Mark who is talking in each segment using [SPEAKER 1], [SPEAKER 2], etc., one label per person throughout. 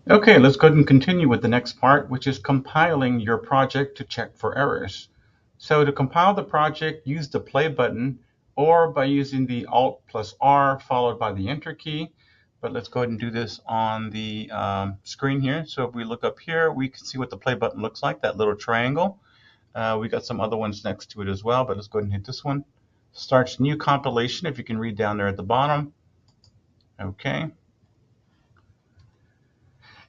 [SPEAKER 1] Okay, let's go ahead and continue with the next part, which is compiling your project to check for errors. So to compile the project, use the play button or by using the Alt plus R followed by the Enter key. But let's go ahead and do this on the screen here. So if we look up here, we can see what the play button looks like, that little triangle. We got some other ones next to it as well, but let's go ahead and hit this one. Starts new compilation, if you can read down there at the bottom. Okay.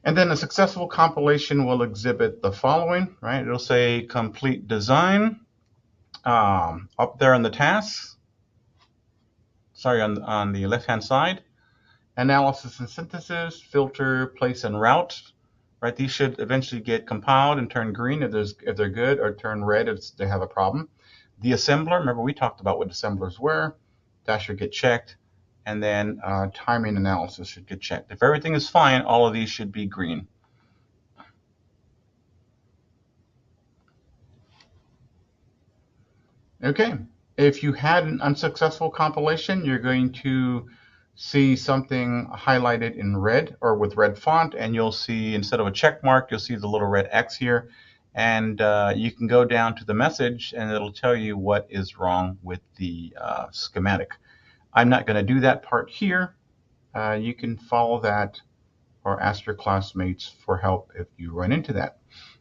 [SPEAKER 1] And then a successful compilation will exhibit the following, right? It'll say complete design up there in the tasks, sorry, on the left-hand side. Analysis and synthesis, filter, place, and route, right? These should eventually get compiled and turn green if they're good, or turn red if they have a problem. The assembler, remember we talked about what assemblers were, that should get checked. And then timing analysis should get checked. If everything is fine, all of these should be green. Okay, if you had an unsuccessful compilation, you're going to see something highlighted in red or with red font, and you'll see, instead of a check mark, you'll see the little red X here. And you can go down to the message and it'll tell you what is wrong with the schematic. I'm not going to do that part here. You can follow that or ask your classmates for help if you run into that.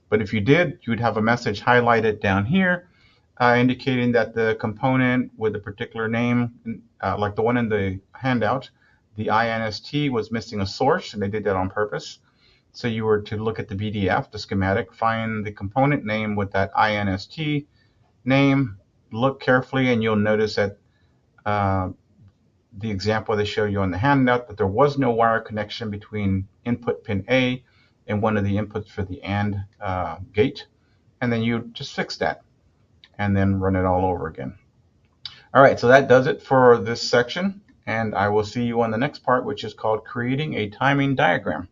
[SPEAKER 1] But if you did, you would have a message highlighted down here indicating that the component with a particular name, like the one in the handout, the INST was missing a source, and they did that on purpose. So you were to look at the BDF, the schematic, find the component name with that INST name, look carefully, and you'll notice that the example they show you on the handout, that there was no wire connection between input pin A and one of the inputs for the AND gate. And then you just fix that and then run it all over again. All right, so that does it for this section, and I will see you on the next part, which is called creating a timing diagram.